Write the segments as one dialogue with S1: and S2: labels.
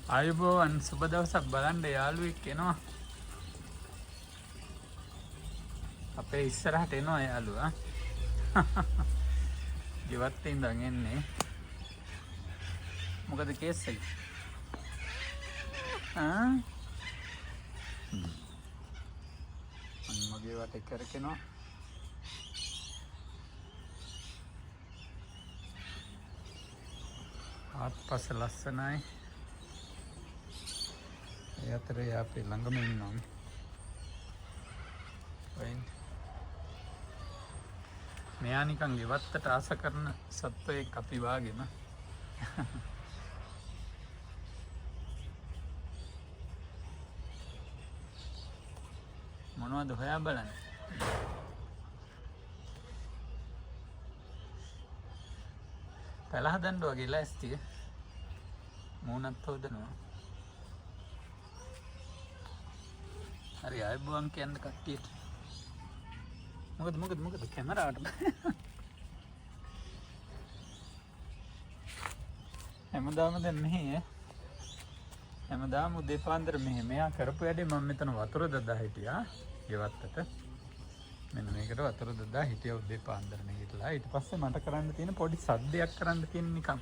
S1: ආයුබෝවන් සුබ දවසක් බලන්න යාළුවෙක් එනවා. අපේ ඉස්සරහට එනවා යාළුවා. ගෙවත්තේ ඉඳන් එන්නේ. මොකද කේස් එක? මගේ වටේ කරකිනවා. ආත්පස ලස්සනයි. ඒ අතරේ අපේ ළඟම ඉන්නවා. මෙයා නිකන් ගෙවත්තට ආස කරන සත්වයෙක් අපි වාගේම. මොනවද හොයා බලන්නේ? පැල හදන්න වගේ ලෑස්තිය. මූණත් හොදනවා. හරි ආයුබෝවන් කියන්න කට්ටියට. මොකද කැමරාවට හැමදාම දැන් මෙහෙ හැමදාම උදේ පාන්දර මෙයා කරපු වැඩේ මම මෙතන වතුර දදා හිටියා ගෙවත්තට. මෙන්න මේකට වතුර දදා හිටියා උදේ පාන්දර නැගිටලා. ඊට පස්සේ මට කරන්න තියෙන පොඩි සද්දයක් කරන්න තියෙන නිකන්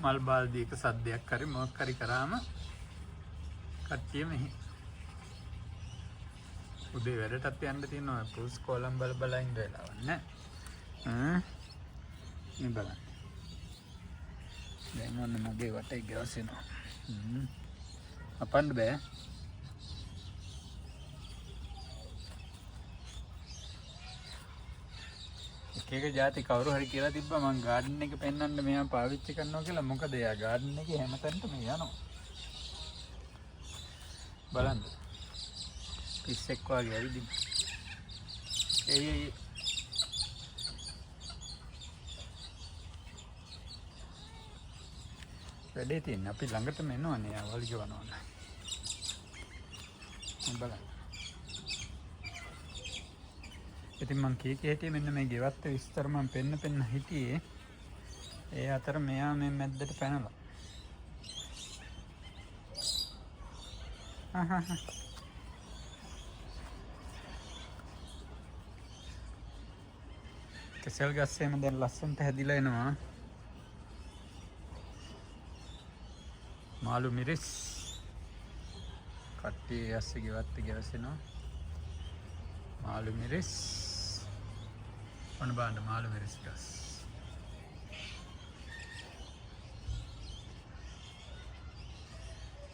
S1: මල් බාල්දියක සද්දයක් හරි මොකක් හරි කරාම කට්ටිය මෙහෙ උදේ වැඩටත් යන්න තියෙනවා. පුස් කොලම් බල ඉන්න වෙලාවක් නෑ. මේ බලන්න. දැන් ඔන්න මගේ වටේ ගෑවෙනවා. අපන්න බෑ. එක જાති කවුරු හරි කියලා තිබ්බා මං ගාඩන් එක පෙන්වන්න මෙයා පාවිච්චි කරනවා කියලා. මොකද එයා ගාඩන් එකේ හැමතැනටම යනවා. බලන්න. පිස්සෙක් වගේ ඇවිදින්. වැඩේ තියෙන්නේ අපි ළඟටම එනවනේ යා වලිගවනවා. බලන්න. ඉතින් මං කීකේ හිටියේ මෙන්න මේ ගෙවත්ත විස්තර මං පෙන්න හිටියේ. ඒ අතර මෙයා මේ මැද්දට පැනලා. කෙසෙල් ගස්සේම දැන් ලස්සනට හැදිලා එනවා. මාළු මිරිස් කට්ටිය ඇස්සේ ගෙවත්ත ගෙවසෙනවා. මාළු මිරිස් ඔන්න බලන්න මාළු මිරිස් ගස්.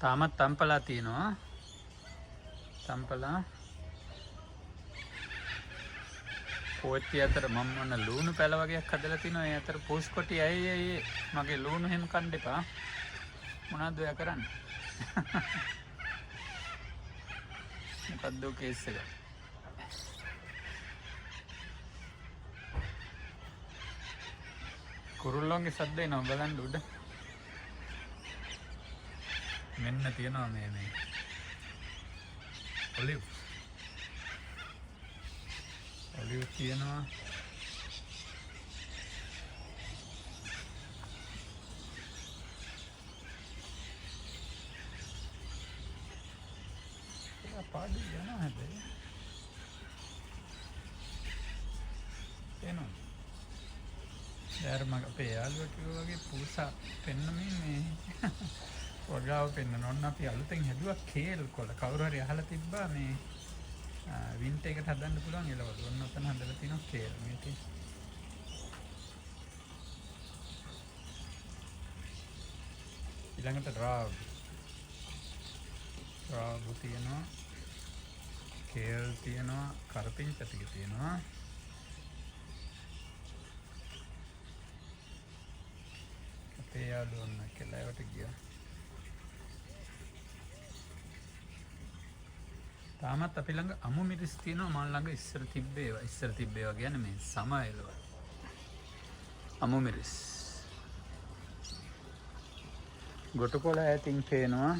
S1: තාමත් තම්පලා තියෙනවා. තම්පලා පොට්ටි අතර මම මොන ලුණු පැල වගේක් හදලා තිනවා. ඒ අතර පූස් කොටි අයියේ මගේ ලුණු හැම කන්න එපා. මොනවද ඔයා කරන්නේ? මොකද්ද කේස් එක? කුරුල්ලෝන්ගේ සද්ද එනවා බලන්න උඩ. මෙන්න තියෙනවා මේ ඔලිව් තියෙනවා. පාඩු යනවා හැබැයි. එනවා. යාර මගේ අපේ යාළුවා කිව්වා වගේ පූසා පෙන්නමින් මේ වගාව පෙන්නන ඕන අපි අලුතෙන් හැදුවා කේල් කොළ. කවුරු හරි අහලා තිබ්බා මේ වින්ට් එකට හදන්න පුළුවන් එළවලු. ඔන්න ඔතන හදලා තිනවා කේල් මේක. ඊළඟට රාබු තියෙනවා. කේල් තියෙනවා. කරපිංච ටික තියෙනවා. අපේ යාළුවා ඔන්න කෙළවට ගියා. තාමත් අපි ළඟ අමු මිරිස් තියෙනවා. මම ළඟ ඉස්සර තිබ්බේවා කියන්නේ මේ සම එළවලු. අමු මිරිස්. ගොටුකොළ ඈතින් පේනවා.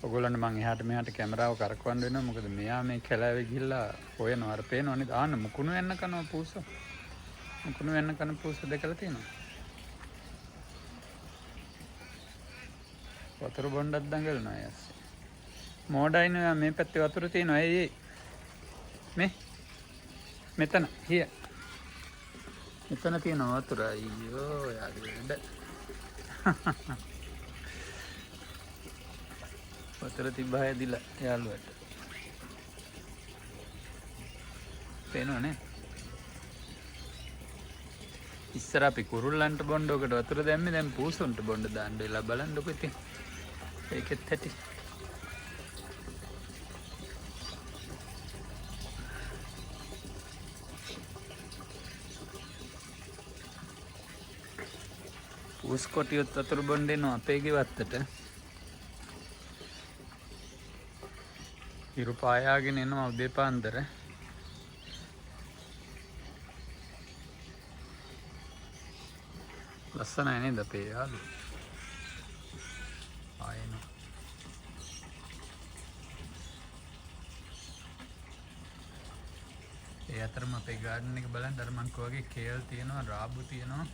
S1: ඔයගොල්ලන්ට මම එහාට මෙහාට කැමරාව කරකවන්න වෙනවා. මොකද මෙයා මේ කැලෑවේ ගිහිල්ලා හොයනවා. අර පේනවනේ දාන්න මුකුණු වෙන්න කනවා පූස. මුකුණු වෙන්න කන පූස දෙකලා තියෙනවා. වතුර බොණ්ඩක් දඟලනවා යස්. මෝඩයින මේ පැත්තේ වතුර තියෙනවා. ඇයි මේ මෙතන හිය. මෙතන තියෙන වතුර අයියෝ යාගේ වැඩ. වතුර තිබ්බා හැදිලා යාළුවට. පේනවනේ. ඉස්සර අපි කුරුල්ලන්ට බොණ්ඩෝකට වතුර දැම්මේ දැන් පූසොන්ට බොණ්ඩ දාන්න වෙලා බලන්නකො ඉතින්. ඒකෙත් ඇති. පූස් කොටියොත් වතුර බොණ්ඩ එනවා අපේ ගෙවත්තට. ඉරු පායාගෙන එනවා උදේ පාන්දර. ලස්සනයි නේද අපේ යාළු. ආයෙනවා. ඒ අතරම අපේ ගාඩන් එක බලන්න අර මං කිව්වා වගේ කේල් තියෙනවා, රාබු තියෙනවා.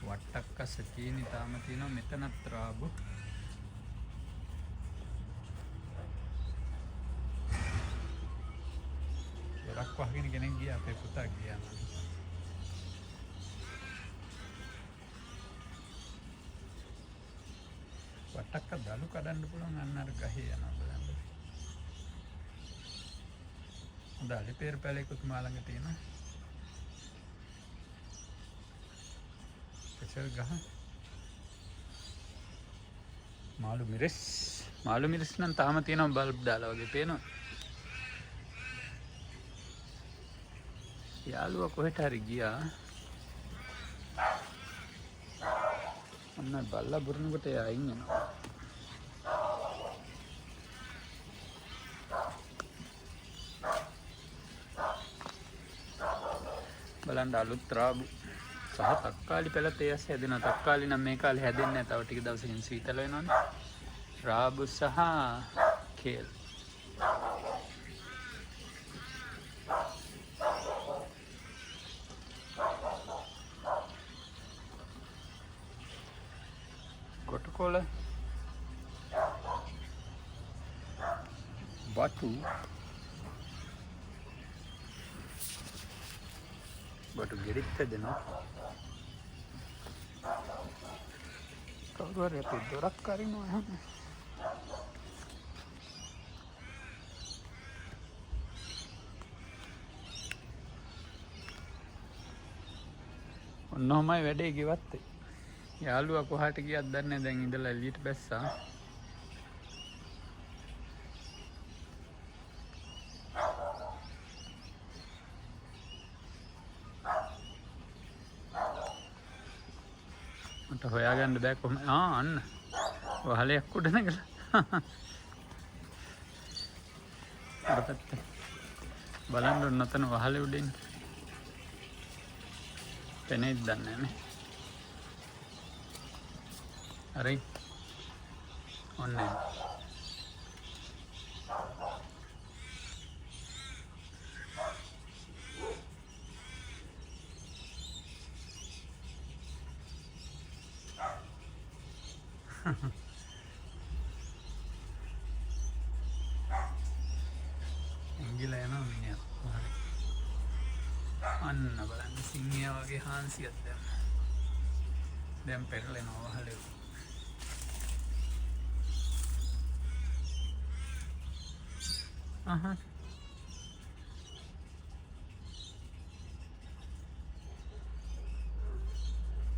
S1: වට්ටක්ක සතියනි තාම තියෙනවා මෙතනත් රාබු. රක් වහගෙන කෙනෙක් ගියා අපේ පුතා ගියා නම්. වට්ටක්ක දලු කඩන්න පුළුවන් අන්න අර ගහේ යනවා බලන්න. හොඳ අලිපේර පැලයකුත් මා ළඟ තියෙනවා. පෙසල් ගහ. මාළු මිරිස් නම් තාම තියෙනවා බල්බ් දාලා වගේ පේනවා. යාළුවා කොහෙට හරි ගියා. අන්න බල්ලා බුරනකොට එයා අයින් වෙනවා. බලන්න අලුත් රාබු සහ තක්කාලි පෙළත් ඒ ඇස් හැදෙනවා. තක්කාලි නම් මේ කාලේ හැදෙන්නේ නැහැ. තව ටික දවසකින් සීතල වෙනවනේ. රාබු සහ කේල්. කොටකොල බටු ගෙඩිත් හැදෙනවා. කවුරු හරි අපේ දොරක් අරිනවා එහෙම. ඔන්නෝමයි වැඩේ ගෙවත්තේ. යාළුවා කොහාට ගියත් දන්නේ නැහැ. දැන් ඉඳලා එළියට බැස්සා. මට හොයාගන්න බෑ කොහොම. අන්න වහලයක් උඩ නැගලා. අර පැත්තේ බලන්න ඔන්න ඔතන වහලේ උඩින්. පෙනෙයිද දන්නේ නැහැ නේ. හරි ඔන්න ඇඟිලා යනවා මිනිහා. හරි අන්න බලන්න සිංහයා වගේ හාන්සියක් දැන් පෙරලෙනවා වහලේ.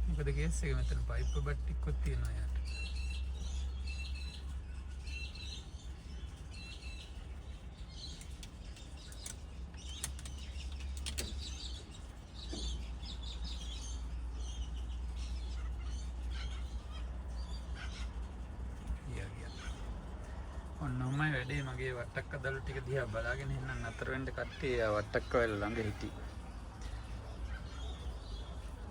S1: මොකද කේස් එක මෙතන පයිප් බට් ටිකක් තියෙනවා යාට. ඔන්නෝමයි වැඩේ. මගේ වට්ටක්ක දළු ටික දිහා බලාගෙන ඉන්න නතර වෙන්න කට්ටිය වට්ටක්ක වල ළඟ හිටියේ.